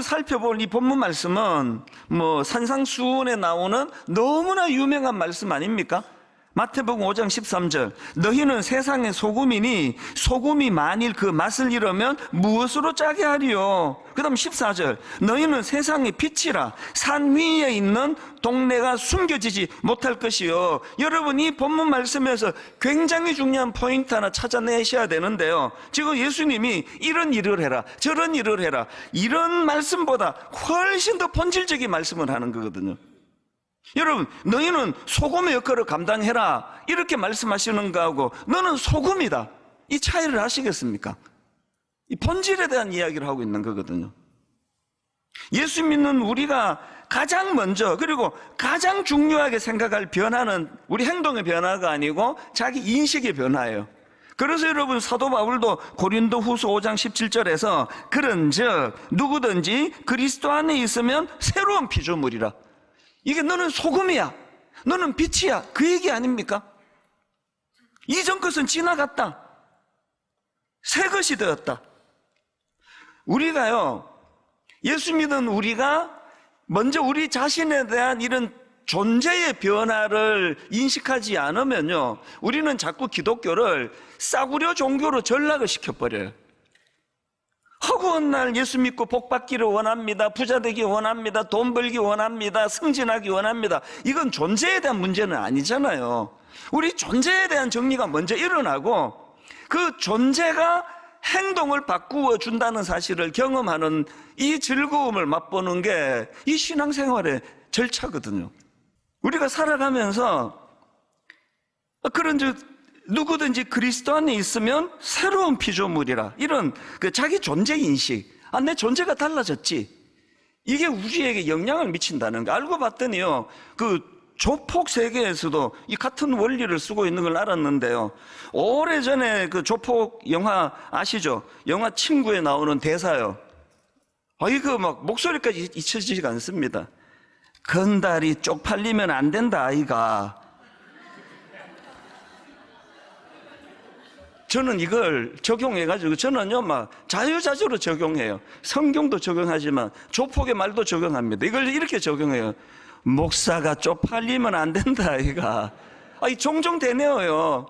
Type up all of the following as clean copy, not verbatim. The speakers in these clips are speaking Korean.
살펴볼 이 본문 말씀은 산상수훈에 나오는 너무나 유명한 말씀 아닙니까? 마태복음 5장 13절, 너희는 세상의 소금이니 소금이 만일 그 맛을 잃으면 무엇으로 짜게 하리요? 그 다음 14절, 너희는 세상의 빛이라 산 위에 있는 동네가 숨겨지지 못할 것이요. 여러분, 이 본문 말씀에서 굉장히 중요한 포인트 하나 찾아내셔야 되는데요, 지금 예수님이 이런 일을 해라, 저런 일을 해라, 이런 말씀보다 훨씬 더 본질적인 말씀을 하는 거거든요. 여러분, 너희는 소금의 역할을 감당해라, 이렇게 말씀하시는 거하고 너는 소금이다, 이 차이를 아시겠습니까? 이 본질에 대한 이야기를 하고 있는 거거든요. 예수 믿는 우리가 가장 먼저 그리고 가장 중요하게 생각할 변화는 우리 행동의 변화가 아니고 자기 인식의 변화예요. 그래서 여러분, 사도 바울도 고린도 후서 5장 17절에서 그런즉 누구든지 그리스도 안에 있으면 새로운 피조물이라, 이게 너는 소금이야, 너는 빛이야, 그 얘기 아닙니까? 이전 것은 지나갔다, 새 것이 되었다. 우리가요, 예수 믿은 우리가 먼저 우리 자신에 대한 이런 존재의 변화를 인식하지 않으면요, 우리는 자꾸 기독교를 싸구려 종교로 전락을 시켜버려요. 허구한 날 예수 믿고 복 받기를 원합니다, 부자 되기 원합니다, 돈 벌기 원합니다, 승진하기 원합니다. 이건 존재에 대한 문제는 아니잖아요. 우리 존재에 대한 정리가 먼저 일어나고 그 존재가 행동을 바꾸어 준다는 사실을 경험하는 이 즐거움을 맛보는 게 이 신앙생활의 절차거든요. 우리가 살아가면서 그런즉 누구든지 그리스도 안에 있으면 새로운 피조물이라, 이런 자기 존재 인식, 내 존재가 달라졌지, 이게 우리에게 영향을 미친다는 거 알고 봤더니요, 조폭 세계에서도 이 같은 원리를 쓰고 있는 걸 알았는데요, 오래전에 조폭 영화 아시죠? 영화 친구에 나오는 대사요. 이거 막 목소리까지 잊혀지지가 않습니다. 건달이 쪽팔리면 안 된다, 아이가. 저는 이걸 적용해가지고, 저는요, 자유자재로 적용해요. 성경도 적용하지만 조폭의 말도 적용합니다. 이걸 이렇게 적용해요. 목사가 쪽팔리면 안 된다, 아이가. 종종 되네요.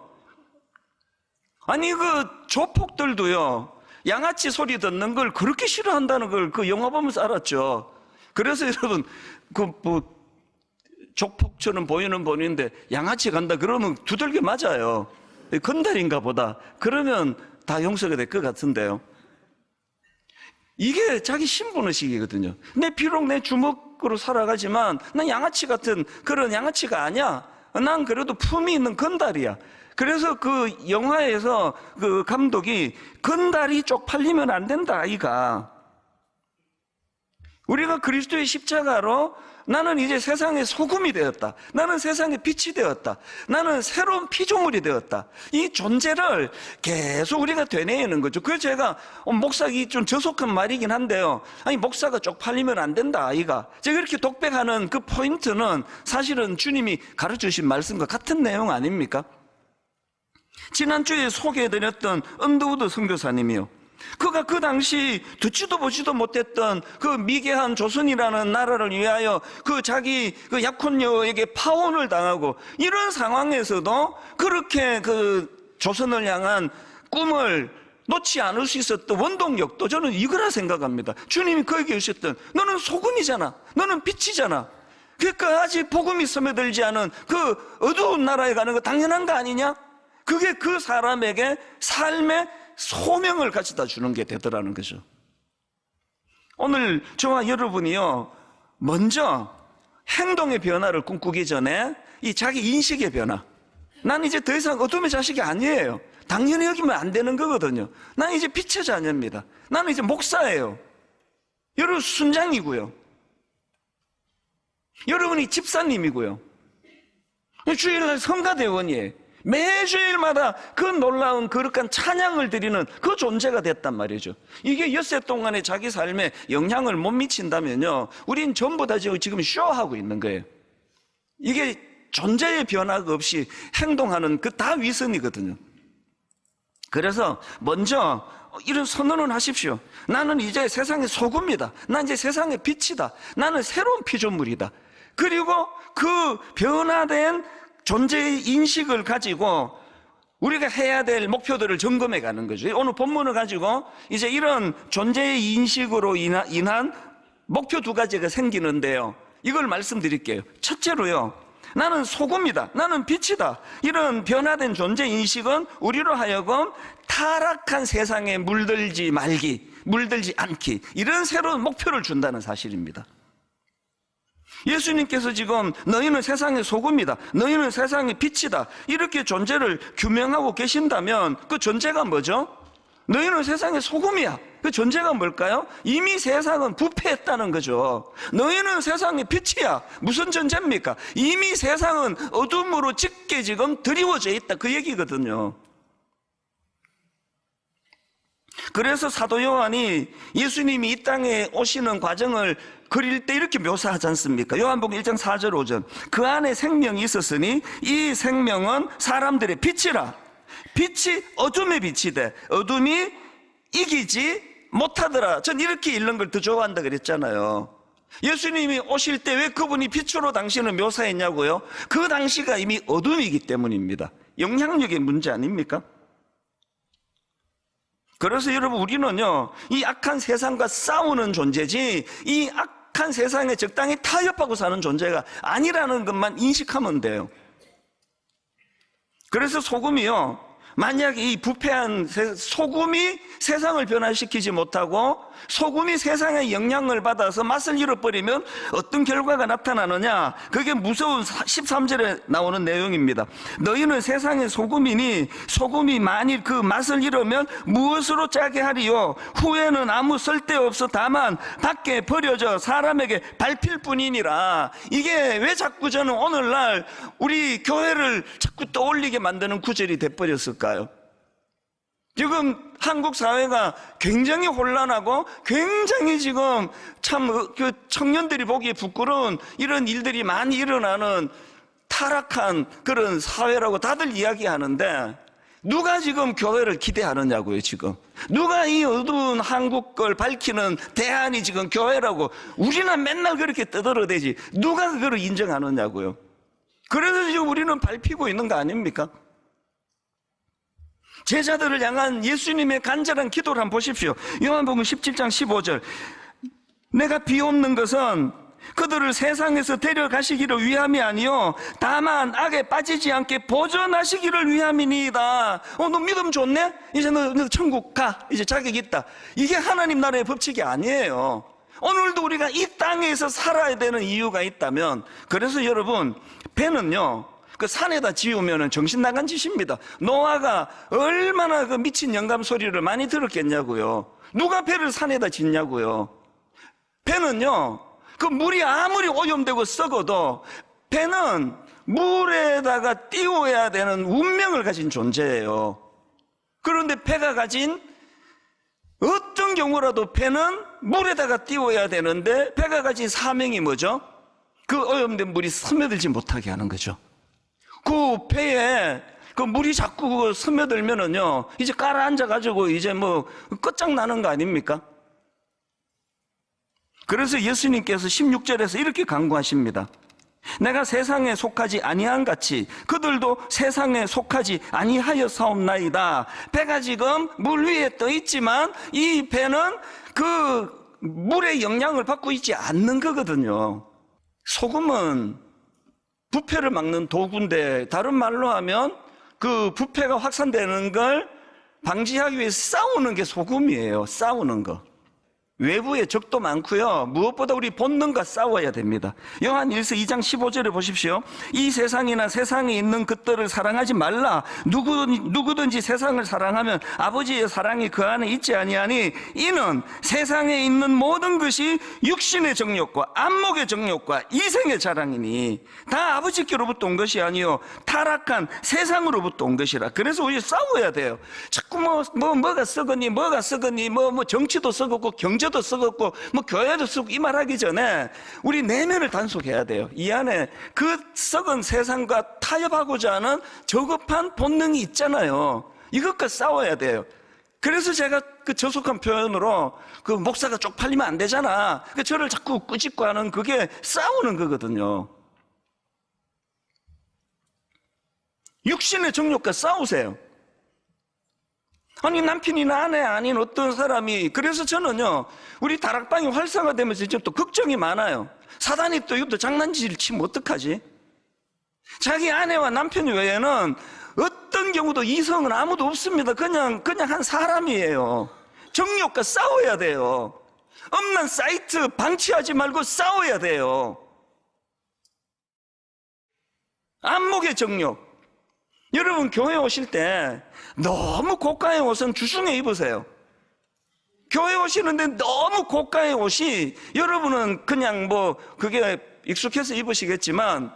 조폭들도요, 양아치 소리 듣는 걸 그렇게 싫어한다는 걸 그 영화 보면서 알았죠. 그래서 여러분, 조폭처럼 보이는데 양아치 간다 그러면 두들겨 맞아요. 건달인가 보다 그러면 다 용서가 될 것 같은데요, 이게 자기 신분의식이거든요. 비록 내 주먹으로 살아가지만 난 양아치 같은 그런 양아치가 아니야. 난 그래도 품이 있는 건달이야. 그래서 그 영화에서 그 감독이 건달이 쪽팔리면 안 된다, 아이가. 우리가 그리스도의 십자가로 나는 이제 세상의 소금이 되었다, 나는 세상의 빛이 되었다, 나는 새로운 피조물이 되었다, 이 존재를 계속 우리가 되뇌이는 거죠. 그래서 제가 목사기 좀 저속한 말이긴 한데요, 목사가 쪽팔리면 안 된다, 아이가. 제가 이렇게 독백하는 그 포인트는 사실은 주님이 가르쳐주신 말씀과 같은 내용 아닙니까? 지난주에 소개해드렸던 언더우드 선교사님이요, 그가 그 당시 듣지도 보지도 못했던 그 미개한 조선이라는 나라를 위하여 자기 약혼녀에게 파혼을 당하고, 이런 상황에서도 그렇게 조선을 향한 꿈을 놓지 않을 수 있었던 원동력도 저는 이거라 생각합니다. 주님이 그에게 주셨던, 너는 소금이잖아, 너는 빛이잖아, 그러니까 아직 복음이 스며들지 않은 그 어두운 나라에 가는 거 당연한 거 아니냐? 그게 그 사람에게 삶의 소명을 가져다 주는 게 되더라는 거죠. 오늘 저와 여러분이요, 먼저 행동의 변화를 꿈꾸기 전에 이 자기 인식의 변화, 난 이제 더 이상 어둠의 자식이 아니에요, 당연히 여기면 안 되는 거거든요. 난 이제 빛의 자녀입니다. 나는 이제 목사예요. 여러분 순장이고요, 여러분이 집사님이고요, 주일날 성가대원이에요. 매주일마다 그 놀라운 거룩한 찬양을 드리는 그 존재가 됐단 말이죠. 이게 엿새 동안에 자기 삶에 영향을 못 미친다면요, 우린 전부 다 지금 쇼하고 있는 거예요. 이게 존재의 변화가 없이 행동하는 그 다 위선이거든요. 그래서 먼저 이런 선언을 하십시오. 나는 이제 세상의 소금이다. 난 이제 세상의 빛이다. 나는 새로운 피조물이다. 그리고 그 변화된 존재의 인식을 가지고 우리가 해야 될 목표들을 점검해 가는 거죠. 오늘 본문을 가지고 이제 이런 존재의 인식으로 인한 목표 두 가지가 생기는데요. 이걸 말씀드릴게요. 첫째로요, 나는 소금이다. 나는 빛이다. 이런 변화된 존재 인식은 우리로 하여금 타락한 세상에 물들지 않기, 이런 새로운 목표를 준다는 사실입니다. 예수님께서 지금 너희는 세상의 소금이다, 너희는 세상의 빛이다, 이렇게 존재를 규명하고 계신다면 그 존재가 뭐죠? 너희는 세상의 소금이야. 그 존재가 뭘까요? 이미 세상은 부패했다는 거죠. 너희는 세상의 빛이야. 무슨 존재입니까? 이미 세상은 어둠으로 짙게 지금 드리워져 있다, 그 얘기거든요. 그래서 사도 요한이 예수님이 이 땅에 오시는 과정을 그릴 때 이렇게 묘사하지 않습니까? 요한복음 1장 4절 5절, 그 안에 생명이 있었으니 이 생명은 사람들의 빛이라. 빛이 어둠의 빛이 돼 어둠이 이기지 못하더라. 전 이렇게 읽는 걸 더 좋아한다 그랬잖아요. 예수님이 오실 때 왜 그분이 빛으로 당신을 묘사했냐고요? 그 당시가 이미 어둠이기 때문입니다. 영향력의 문제 아닙니까? 그래서 여러분, 우리는요, 이 악한 세상과 싸우는 존재지 이 악한 세상에 적당히 타협하고 사는 존재가 아니라는 것만 인식하면 돼요. 그래서 소금이요, 만약에 이 부패한 소금이 세상을 변화시키지 못하고 소금이 세상의 영향을 받아서 맛을 잃어버리면 어떤 결과가 나타나느냐, 그게 무서운 13절에 나오는 내용입니다. 너희는 세상의 소금이니 소금이 만일 그 맛을 잃으면 무엇으로 짜게 하리요? 후에는 아무 쓸데없어 다만 밖에 버려져 사람에게 밟힐 뿐이니라. 이게 왜 자꾸 저는 오늘날 우리 교회를 자꾸 떠올리게 만드는 구절이 돼버렸을까요? 지금 한국 사회가 굉장히 혼란하고 굉장히 지금 참 그 청년들이 보기에 부끄러운 이런 일들이 많이 일어나는 타락한 그런 사회라고 다들 이야기하는데, 누가 지금 교회를 기대하느냐고요. 지금 누가 이 어두운 한국 걸 밝히는 대안이 지금 교회라고 우리는 맨날 그렇게 떠들어대지 누가 그걸 인정하느냐고요. 그래서 지금 우리는 밟히고 있는 거 아닙니까? 제자들을 향한 예수님의 간절한 기도를 한번 보십시오. 요한복음 17장 15절, 내가 비옵는 것은 그들을 세상에서 데려가시기를 위함이 아니요 다만 악에 빠지지 않게 보존하시기를 위함이니이다. 너 믿음 좋네? 이제 너 천국 가. 이제 자격 있다. 이게 하나님 나라의 법칙이 아니에요. 오늘도 우리가 이 땅에서 살아야 되는 이유가 있다면, 그래서 여러분, 배는요, 그 산에다 지우면 정신 나간 짓입니다. 노아가 얼마나 그 미친 영감 소리를 많이 들었겠냐고요. 누가 배를 산에다 짓냐고요. 배는요, 그 물이 아무리 오염되고 썩어도 배는 물에다가 띄워야 되는 운명을 가진 존재예요. 그런데 배가 가진 어떤 경우라도 배는 물에다가 띄워야 되는데 배가 가진 사명이 뭐죠? 그 오염된 물이 스며들지 못하게 하는 거죠. 그 배에 그 물이 자꾸 스며들면은요, 이제 깔아앉아가지고 이제 뭐 끝장나는 거 아닙니까? 그래서 예수님께서 16절에서 이렇게 강구하십니다. 내가 세상에 속하지 아니한 같이 그들도 세상에 속하지 아니하여 사옵나이다. 배가 지금 물 위에 떠 있지만 이 배는 그 물의 영향을 받고 있지 않는 거거든요. 소금은 부패를 막는 도구인데, 다른 말로 하면 그 부패가 확산되는 걸 방지하기 위해서 싸우는 게 소금이에요. 싸우는 거. 외부의 적도 많고요, 무엇보다 우리 본능과 싸워야 됩니다. 요한일서 2장 15절에 보십시오. 이 세상이나 세상에 있는 것들을 사랑하지 말라. 누구든지 세상을 사랑하면 아버지의 사랑이 그 안에 있지 아니하니 이는 세상에 있는 모든 것이 육신의 정욕과 안목의 정욕과 이생의 자랑이니 다 아버지께로부터 온 것이 아니요 타락한 세상으로부터 온 것이라. 그래서 우리 싸워야 돼요. 자꾸 뭐가 썩었니, 뭐가 썩었니, 뭐 정치도 썩었고 경제도 썩었고 뭐 교회도 썩고, 이 말하기 전에 우리 내면을 단속해야 돼요. 이 안에 그 썩은 세상과 타협하고자 하는 저급한 본능이 있잖아요. 이것과 싸워야 돼요. 그래서 제가 그 저속한 표현으로 그 목사가 쪽팔리면 안 되잖아. 저를 자꾸 꾸짖고 하는 그게 싸우는 거거든요. 육신의 정욕과 싸우세요. 아니 남편이나 아내 아닌 어떤 사람이, 그래서 저는요 우리 다락방이 활성화되면서 이제 또 걱정이 많아요. 사단이 또 이것도 장난질 치면 어떡하지? 자기 아내와 남편 외에는 어떤 경우도 이성은 아무도 없습니다. 그냥 한 사람이에요. 정욕과 싸워야 돼요. 엄난 사이트 방치하지 말고 싸워야 돼요. 안목의 정욕. 여러분 교회 오실 때 너무 고가의 옷은 주중에 입으세요. 교회 오시는데 너무 고가의 옷이, 여러분은 그냥 뭐 그게 익숙해서 입으시겠지만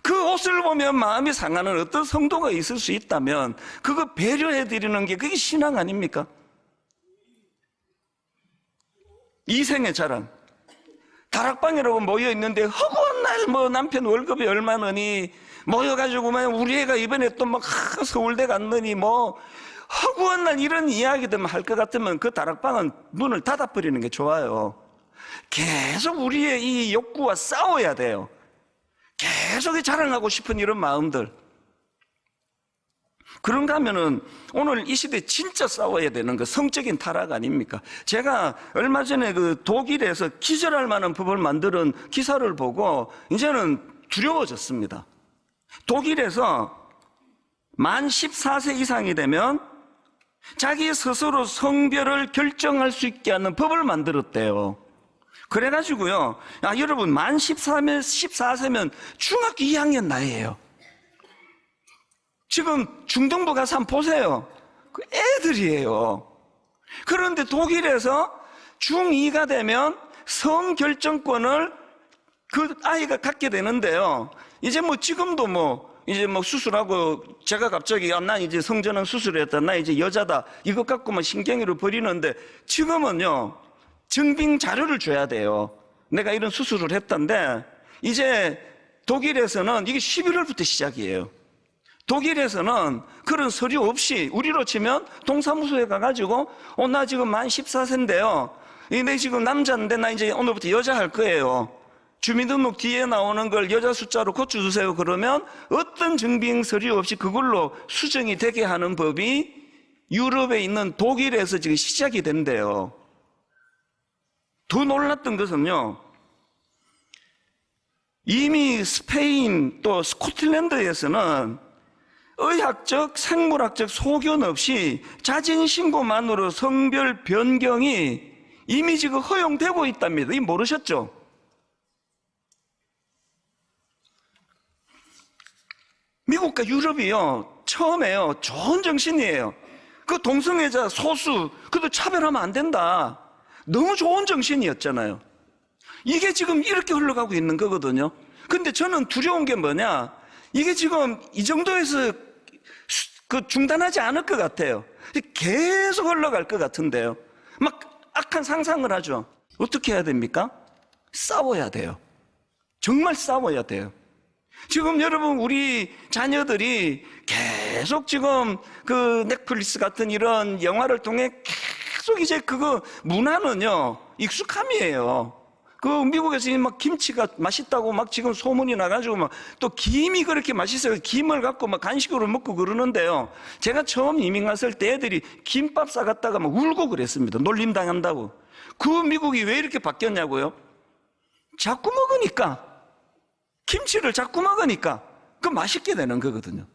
그 옷을 보면 마음이 상하는 어떤 성도가 있을 수 있다면 그거 배려해 드리는 게 그게 신앙 아닙니까? 이생의 자랑. 다락방이라고 모여 있는데 허구한 날 뭐 남편 월급이 얼마느니 모여가지고 우리 애가 이번에 또 막 서울대 갔느니 뭐 허구한 날 이런 이야기들만 할 것 같으면 그 다락방은 문을 닫아버리는 게 좋아요. 계속 우리의 이 욕구와 싸워야 돼요. 계속 자랑하고 싶은 이런 마음들. 그런가 하면은 오늘 이 시대에 진짜 싸워야 되는 거 성적인 타락 아닙니까? 제가 얼마 전에 그 독일에서 기절할 만한 법을 만드는 기사를 보고 이제는 두려워졌습니다. 독일에서 만 14세 이상이 되면 자기 스스로 성별을 결정할 수 있게 하는 법을 만들었대요. 그래가지고요, 여러분 만 14세면 중학교 2학년 나이에요. 지금 중등부 가서 한번 보세요. 그 애들이에요. 그런데 독일에서 중2가 되면 성결정권을 그 아이가 갖게 되는데요. 이제 뭐 지금도 이제 수술하고 제가 갑자기 난 이제 성전환 수술했다, 나 이제 여자다, 이것 갖고 신경을 버리는데 지금은요 증빙 자료를 줘야 돼요. 내가 이런 수술을 했던데 이제 독일에서는 이게 11월부터 시작이에요. 독일에서는 그런 서류 없이 우리로 치면 동사무소에 가가지고 나 지금 만 14세인데요 내 지금 남자인데 나 이제 오늘부터 여자 할 거예요. 주민등록 뒤에 나오는 걸 여자 숫자로 고쳐주세요. 그러면 어떤 증빙 서류 없이 그걸로 수정이 되게 하는 법이 유럽에 있는 독일에서 지금 시작이 된대요. 더 놀랐던 것은요, 이미 스페인 또 스코틀랜드에서는 의학적, 생물학적 소견 없이 자진신고만으로 성별 변경이 이미 지금 허용되고 있답니다. 이 모르셨죠? 미국과 유럽이요, 처음에요, 좋은 정신이에요. 그 동성애자 소수, 그것도 차별하면 안 된다. 너무 좋은 정신이었잖아요. 이게 지금 이렇게 흘러가고 있는 거거든요. 근데 저는 두려운 게 뭐냐, 이게 지금 이 정도에서 중단하지 않을 것 같아요. 계속 흘러갈 것 같은데요. 막 악한 상상을 하죠. 어떻게 해야 됩니까? 싸워야 돼요. 정말 싸워야 돼요. 지금 여러분 우리 자녀들이 계속 지금 그 넷플릭스 같은 이런 영화를 통해 계속 이제 그거 문화는요 익숙함이에요. 그 미국에서 막 김치가 맛있다고 막 지금 소문이 나가지고 막 또 김이 그렇게 맛있어요. 김을 갖고 막 간식으로 먹고 그러는데요. 제가 처음 이민 갔을 때 애들이 김밥 싸갔다가 막 울고 그랬습니다. 놀림 당한다고. 그 미국이 왜 이렇게 바뀌었냐고요? 자꾸 먹으니까, 김치를 자꾸 먹으니까 그 맛있게 되는 거거든요.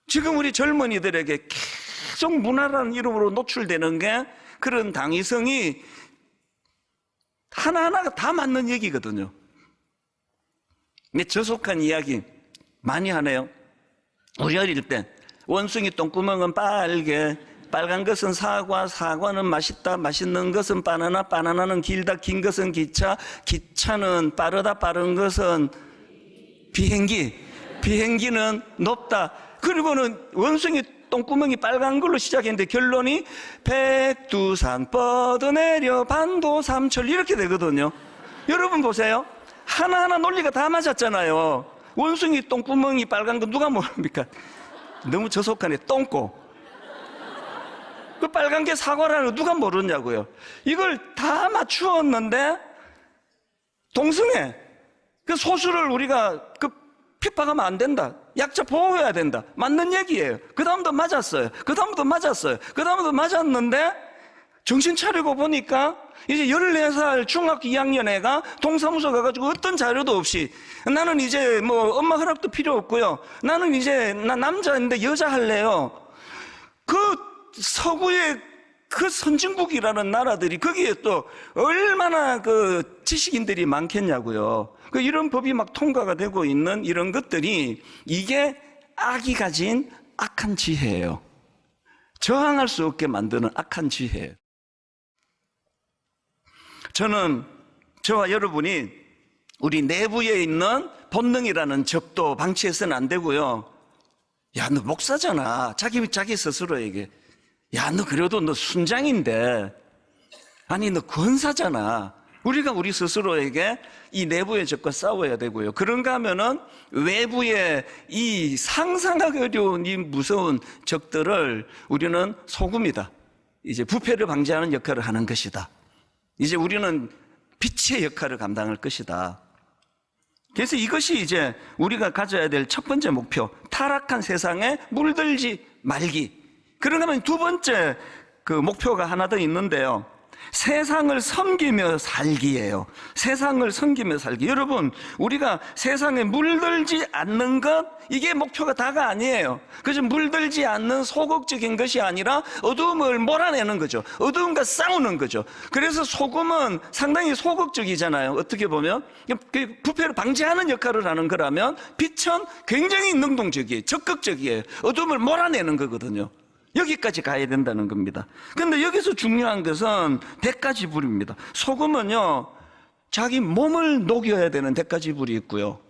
지금 우리 젊은이들에게 계속 문화라는 이름으로 노출되는 게 그런 당위성이 하나하나가 다 맞는 얘기거든요. 근데 저속한 이야기 많이 하네요. 우리 어릴 때 원숭이 똥구멍은 빨개, 빨간 것은 사과, 사과는 맛있다, 맛있는 것은 바나나, 바나나는 길다, 긴 것은 기차, 기차는 빠르다, 빠른 것은 비행기, 비행기는 높다. 그리고는 원숭이 똥구멍이 빨간 걸로 시작했는데 결론이 백두산 뻗어내려 반도삼철 이렇게 되거든요. 여러분 보세요. 하나하나 논리가 다 맞았잖아요. 원숭이 똥구멍이 빨간 거 누가 모릅니까? 너무 저속하네. 똥꼬. 그 빨간 게 사과라는 거 누가 모르냐고요. 이걸 다 맞추었는데 동성애, 그 소수를 우리가 핍박하면 안 된다. 약자 보호해야 된다. 맞는 얘기예요. 그 다음도 맞았어요. 그 다음도 맞았어요. 그 다음도 맞았는데 정신 차리고 보니까 이제 14살 중학교 2학년 애가 동사무소 가가지고 어떤 자료도 없이 나는 이제 뭐 엄마 허락도 필요 없고요. 나는 이제 나 남자인데 여자 할래요. 그 서구의 그 선진국이라는 나라들이 거기에 또 얼마나 그 지식인들이 많겠냐고요. 그 이런 법이 막 통과가 되고 있는 이런 것들이 이게 악이 가진 악한 지혜예요. 저항할 수 없게 만드는 악한 지혜예요. 저는 저와 여러분이 우리 내부에 있는 본능이라는 적도 방치해서는 안 되고요. 야, 너 목사잖아. 자기 스스로에게. 야, 너 그래도 너 순장인데. 아니, 너 권사잖아. 우리가 우리 스스로에게 이 내부의 적과 싸워야 되고요. 그런가 하면은 외부의 이 상상하기 어려운 이 무서운 적들을 우리는 소금이다. 이제 부패를 방지하는 역할을 하는 것이다. 이제 우리는 빛의 역할을 감당할 것이다. 그래서 이것이 이제 우리가 가져야 될 첫 번째 목표, 타락한 세상에 물들지 말기. 그런가 하면 두 번째 그 목표가 하나 더 있는데요. 세상을 섬기며 살기예요. 세상을 섬기며 살기. 여러분, 우리가 세상에 물들지 않는 것, 이게 목표가 다가 아니에요. 그래서 물들지 않는 소극적인 것이 아니라 어두움을 몰아내는 거죠. 어두움과 싸우는 거죠. 그래서 소금은 상당히 소극적이잖아요. 어떻게 보면 부패를 방지하는 역할을 하는 거라면 빛은 굉장히 능동적이에요. 적극적이에요. 어두움을 몰아내는 거거든요. 여기까지 가야 된다는 겁니다. 그런데 여기서 중요한 것은 대가지불입니다. 소금은요, 자기 몸을 녹여야 되는 대가지불이 있고요.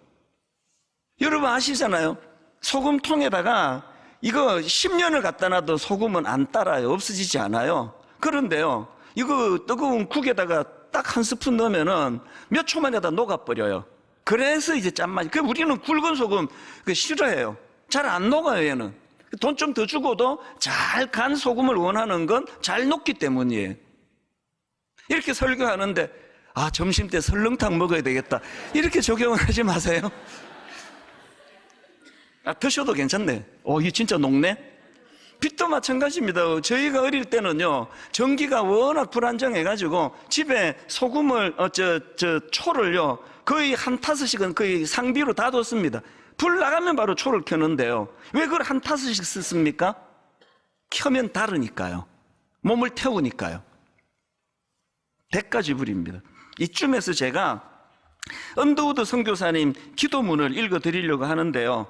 여러분 아시잖아요. 소금통에다가 이거 10년을 갖다 놔도 소금은 안 따라요. 없어지지 않아요. 그런데요, 이거 뜨거운 국에다가 딱 한 스푼 넣으면은 몇 초만에 다 녹아버려요. 그래서 이제 짠맛이. 우리는 굵은 소금 싫어해요. 잘 안 녹아요, 얘는. 돈 좀 더 주고도 잘 간 소금을 원하는 건 잘 녹기 때문이에요. 이렇게 설교하는데 점심 때 설렁탕 먹어야 되겠다, 이렇게 적용을 하지 마세요. 드셔도 괜찮네. 이게 진짜 녹네. 빛도 마찬가지입니다. 저희가 어릴 때는요, 전기가 워낙 불안정해가지고 집에 소금을 초를요 거의 한 타스씩은 거의 상비로 다 뒀습니다. 불 나가면 바로 초를 켜는데요. 왜 그걸 한 타스씩 썼습니까? 켜면 다르니까요. 몸을 태우니까요. 대가지불입니다. 이쯤에서 제가 언더우드 선교사님 기도문을 읽어드리려고 하는데요.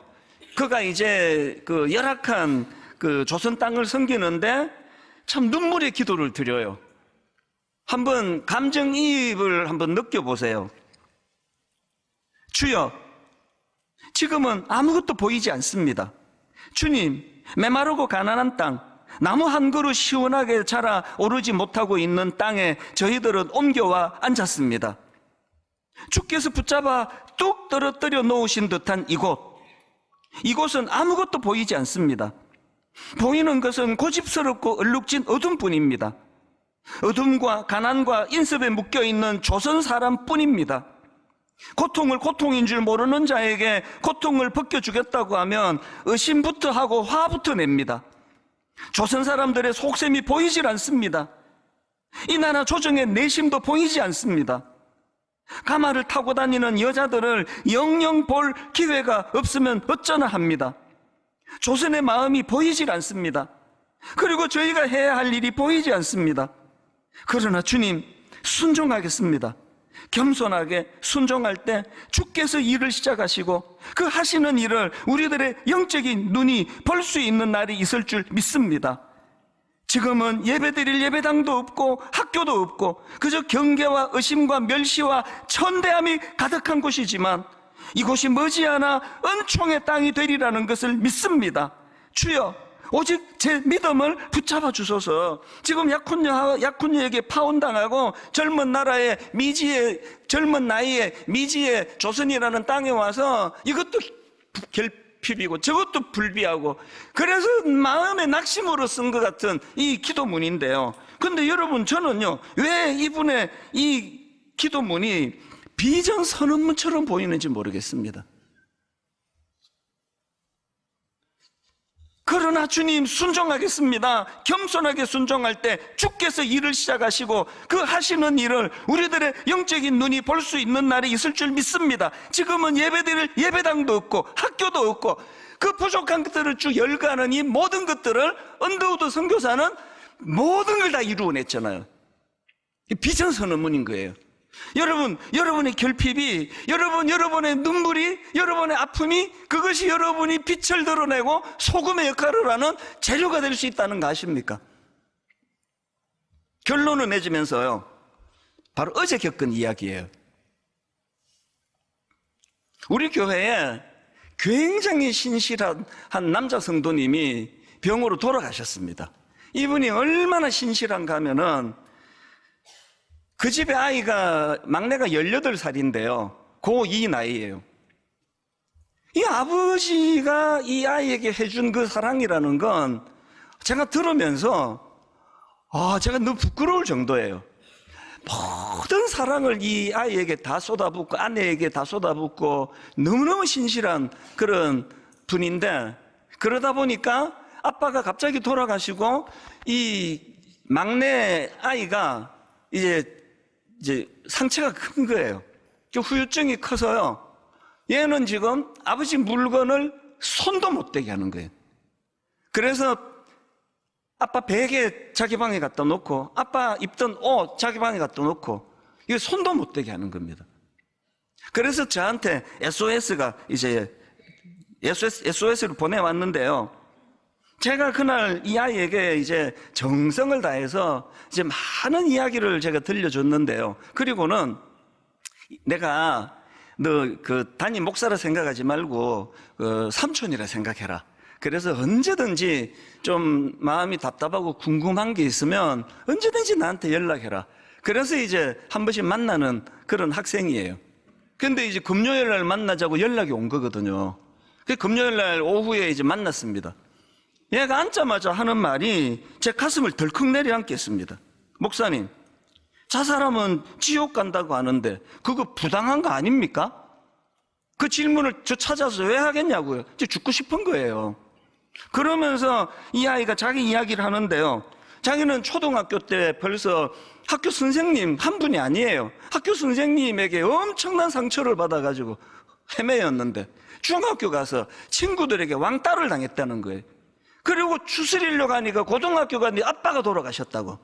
그가 이제 그 열악한 그 조선 땅을 섬기는데 참 눈물의 기도를 드려요. 한번 감정이입을 한번 느껴보세요. 주여, 지금은 아무것도 보이지 않습니다. 주님, 메마르고 가난한 땅, 나무 한 그루 시원하게 자라 오르지 못하고 있는 땅에 저희들은 옮겨와 앉았습니다. 주께서 붙잡아 뚝 떨어뜨려 놓으신 듯한 이곳은 아무것도 보이지 않습니다. 보이는 것은 고집스럽고 얼룩진 어둠뿐입니다. 어둠과 가난과 인습에 묶여있는 조선 사람뿐입니다. 고통을 고통인 줄 모르는 자에게 고통을 벗겨주겠다고 하면 의심부터 하고 화부터 냅니다. 조선 사람들의 속셈이 보이질 않습니다. 이 나라 조정의 내심도 보이지 않습니다. 가마를 타고 다니는 여자들을 영영 볼 기회가 없으면 어쩌나 합니다. 조선의 마음이 보이질 않습니다. 그리고 저희가 해야 할 일이 보이지 않습니다. 그러나 주님, 순종하겠습니다. 겸손하게 순종할 때 주께서 일을 시작하시고 그 하시는 일을 우리들의 영적인 눈이 볼 수 있는 날이 있을 줄 믿습니다. 지금은 예배드릴 예배당도 없고 학교도 없고 그저 경계와 의심과 멸시와 천대함이 가득한 곳이지만 이곳이 머지않아 은총의 땅이 되리라는 것을 믿습니다. 주여, 오직 제 믿음을 붙잡아 주소서. 지금 약혼녀에게 파혼당하고 젊은 나이에 미지의 조선이라는 땅에 와서 이것도 결핍이고 저것도 불비하고, 그래서 마음의 낙심으로 쓴 것 같은 이 기도문인데요. 근데 여러분, 저는요, 왜 이분의 이 기도문이 비전 선언문처럼 보이는지 모르겠습니다. 그러나 주님 순종하겠습니다. 겸손하게 순종할 때 주께서 일을 시작하시고 그 하시는 일을 우리들의 영적인 눈이 볼 수 있는 날이 있을 줄 믿습니다. 지금은 예배드릴 예배당도 없고 학교도 없고 그 부족한 것들을 쭉 열거하는 이 모든 것들을 언더우드 선교사는 모든 걸 다 이루어냈잖아요. 비전 선언문인 거예요. 여러분, 여러분의 결핍이, 여러분의 눈물이, 여러분의 아픔이, 그것이 여러분이 빛을 드러내고 소금의 역할을 하는 재료가 될 수 있다는 거 아십니까? 결론을 맺으면서요, 바로 어제 겪은 이야기예요. 우리 교회에 굉장히 신실한 한 남자 성도님이 병으로 돌아가셨습니다. 이분이 얼마나 신실한가 하면은, 그 집에 아이가, 막내가 18살인데요. 고2 나이예요. 이 아버지가 이 아이에게 해준 그 사랑이라는 건 제가 들으면서, 제가 너무 부끄러울 정도예요. 모든 사랑을 이 아이에게 다 쏟아붓고, 아내에게 다 쏟아붓고, 너무너무 신실한 그런 분인데, 그러다 보니까 아빠가 갑자기 돌아가시고, 이 막내 아이가 이제 상처가 큰 거예요. 후유증이 커서요, 얘는 지금 아버지 물건을 손도 못 대게 하는 거예요. 그래서 아빠 베개 자기 방에 갖다 놓고, 아빠 입던 옷 자기 방에 갖다 놓고, 이거 손도 못 대게 하는 겁니다. 그래서 저한테 SOS가 이제 SOS를 보내왔는데요. 제가 그날 이 아이에게 이제 정성을 다해서 이제 많은 이야기를 제가 들려줬는데요. 그리고는 내가 너 그 담임 목사라 생각하지 말고 삼촌이라 생각해라. 그래서 언제든지 좀 마음이 답답하고 궁금한 게 있으면 언제든지 나한테 연락해라. 그래서 이제 한 번씩 만나는 그런 학생이에요. 근데 이제 금요일 날 만나자고 연락이 온 거거든요. 그 금요일 날 오후에 이제 만났습니다. 얘가 앉자마자 하는 말이 제 가슴을 덜컥 내려앉겠습니다. 목사님, 저 사람은 지옥 간다고 하는데 그거 부당한 거 아닙니까? 그 질문을 저 찾아서 왜 하겠냐고요. 이제 죽고 싶은 거예요. 그러면서 이 아이가 자기 이야기를 하는데요, 자기는 초등학교 때 벌써 학교 선생님 한 분이 아니에요. 학교 선생님에게 엄청난 상처를 받아가지고 헤매였는데 중학교 가서 친구들에게 왕따를 당했다는 거예요. 그리고 추스리려 가니까 고등학교 갔는데 아빠가 돌아가셨다고.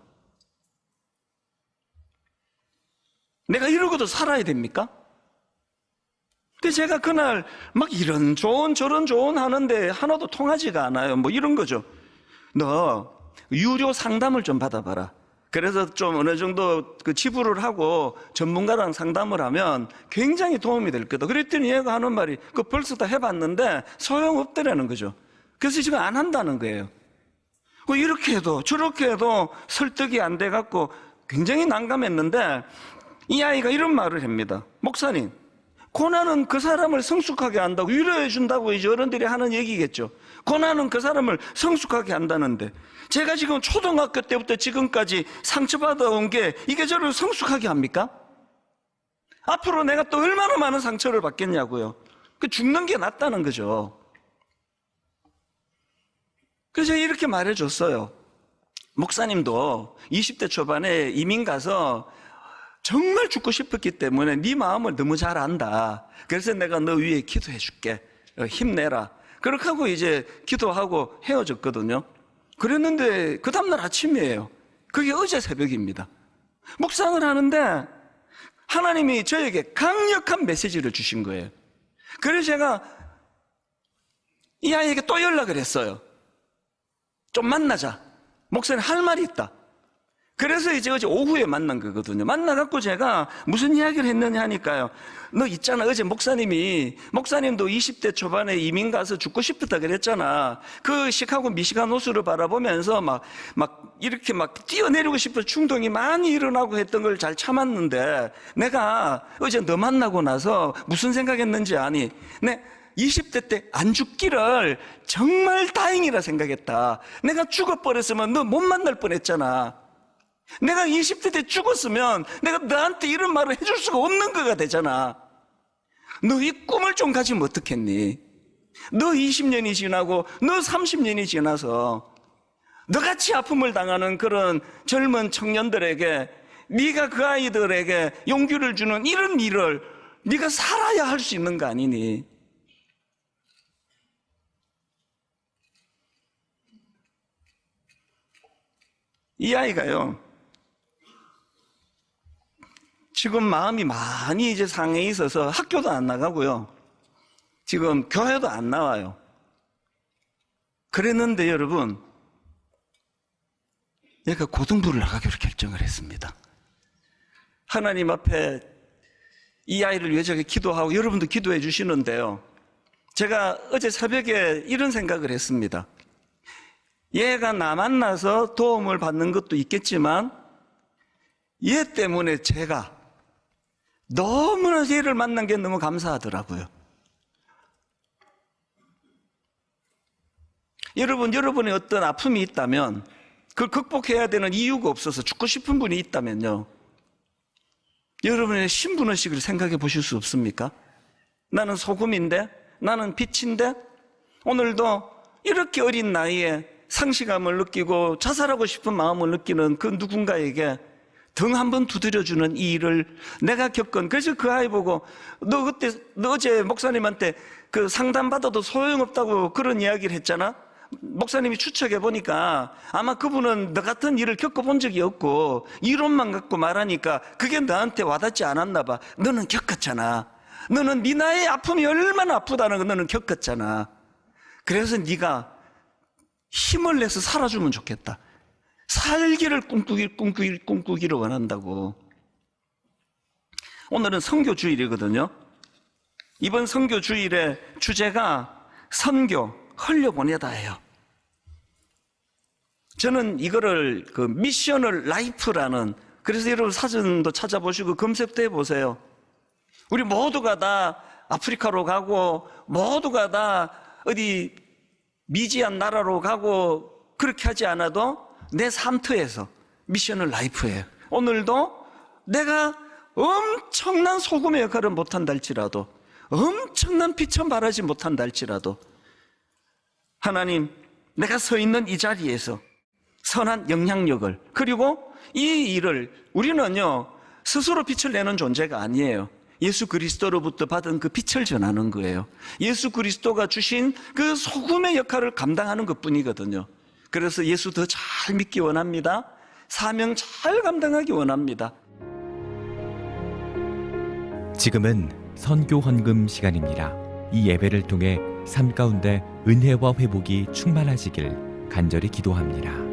내가 이러고도 살아야 됩니까? 근데 제가 그날 막 이런 조언 저런 조언 하는데 하나도 통하지가 않아요. 뭐 이런 거죠. 너 유료 상담을 좀 받아봐라. 그래서 좀 어느 정도 그 지불을 하고 전문가랑 상담을 하면 굉장히 도움이 될 거다. 그랬더니 얘가 하는 말이, 그 벌써 다 해봤는데 소용없더라는 거죠. 그래서 지금 안 한다는 거예요. 이렇게 해도 저렇게 해도 설득이 안 돼갖고 굉장히 난감했는데, 이 아이가 이런 말을 합니다. 목사님, 고난은 그 사람을 성숙하게 한다고, 위로해 준다고 이제 어른들이 하는 얘기겠죠. 고난은 그 사람을 성숙하게 한다는데, 제가 지금 초등학교 때부터 지금까지 상처받아 온 게 이게 저를 성숙하게 합니까? 앞으로 내가 또 얼마나 많은 상처를 받겠냐고요. 죽는 게 낫다는 거죠. 그래서 이렇게 말해줬어요. 목사님도 20대 초반에 이민 가서 정말 죽고 싶었기 때문에 네 마음을 너무 잘 안다. 그래서 내가 너 위해 기도해 줄게. 힘내라. 그렇게 하고 이제 기도하고 헤어졌거든요. 그랬는데 그 다음날 아침이에요. 그게 어제 새벽입니다. 묵상을 하는데 하나님이 저에게 강력한 메시지를 주신 거예요. 그래서 제가 이 아이에게 또 연락을 했어요. 좀 만나자. 목사님 할 말이 있다. 그래서 이제 어제 오후에 만난 거거든요. 만나갖고 제가 무슨 이야기를 했느냐 하니까요, 너 있잖아, 어제 목사님도 20대 초반에 이민 가서 죽고 싶었다 그랬잖아. 그 시카고 미시간 호수를 바라보면서 막 이렇게 막 뛰어내리고 싶은 충동이 많이 일어나고 했던 걸 잘 참았는데, 내가 어제 너 만나고 나서 무슨 생각했는지 아니? 20대 때 안 죽기를 정말 다행이라 생각했다. 내가 죽어버렸으면 너 못 만날 뻔했잖아. 내가 20대 때 죽었으면 내가 너한테 이런 말을 해줄 수가 없는 거가 되잖아. 너 이 꿈을 좀 가지면 어떻겠니? 너 20년이 지나고 너 30년이 지나서 너같이 아픔을 당하는 그런 젊은 청년들에게, 네가 그 아이들에게 용기를 주는 이런 일을 네가 살아야 할 수 있는 거 아니니? 이 아이가요, 지금 마음이 많이 이제 상해 있어서 학교도 안 나가고요, 지금 교회도 안 나와요. 그랬는데 여러분, 얘가 고등부를 나가기로 결정을 했습니다. 하나님 앞에 이 아이를 위해 저게 기도하고 여러분도 기도해 주시는데요, 제가 어제 새벽에 이런 생각을 했습니다. 얘가 나 만나서 도움을 받는 것도 있겠지만 얘 때문에 제가 너무나 얘를 만난 게 너무 감사하더라고요. 여러분의 어떤 아픔이 있다면 그걸 극복해야 되는 이유가 없어서 죽고 싶은 분이 있다면요, 여러분의 신분의식을 생각해 보실 수 없습니까? 나는 소금인데, 나는 빛인데, 오늘도 이렇게 어린 나이에 상실감을 느끼고 자살하고 싶은 마음을 느끼는 그 누군가에게 등 한번 두드려주는 이 일을 내가 겪은, 그래서 그 아이 보고 너 어제 목사님한테 그 상담받아도 소용없다고 그런 이야기를 했잖아. 목사님이 추측해 보니까 아마 그분은 너 같은 일을 겪어본 적이 없고 이론만 갖고 말하니까 그게 너한테 와닿지 않았나 봐. 너는 겪었잖아. 너는 네 나이의 아픔이 얼마나 아프다는 거 너는 겪었잖아. 그래서 네가 힘을 내서 살아주면 좋겠다. 살기를 꿈꾸기를 원한다고. 오늘은 선교주일이거든요. 이번 선교주일의 주제가 선교, 흘려보내다예요. 저는 이거를 그 미셔널 라이프라는, 그래서 여러분 사진도 찾아보시고 검색도 해보세요. 우리 모두가 다 아프리카로 가고 모두가 다 어디 미지한 나라로 가고 그렇게 하지 않아도 내 삶터에서 미셔널 라이프예요. 오늘도 내가 엄청난 소금의 역할을 못한다 할지라도, 엄청난 빛은 발하지 못한다 할지라도, 하나님, 내가 서 있는 이 자리에서 선한 영향력을, 그리고 이 일을, 우리는요 스스로 빛을 내는 존재가 아니에요. 예수 그리스도로부터 받은 그 빛을 전하는 거예요. 예수 그리스도가 주신 그 소금의 역할을 감당하는 것뿐이거든요. 그래서 예수 더 잘 믿기 원합니다. 사명 잘 감당하기 원합니다. 지금은 선교 헌금 시간입니다. 이 예배를 통해 삶 가운데 은혜와 회복이 충만하시길 간절히 기도합니다.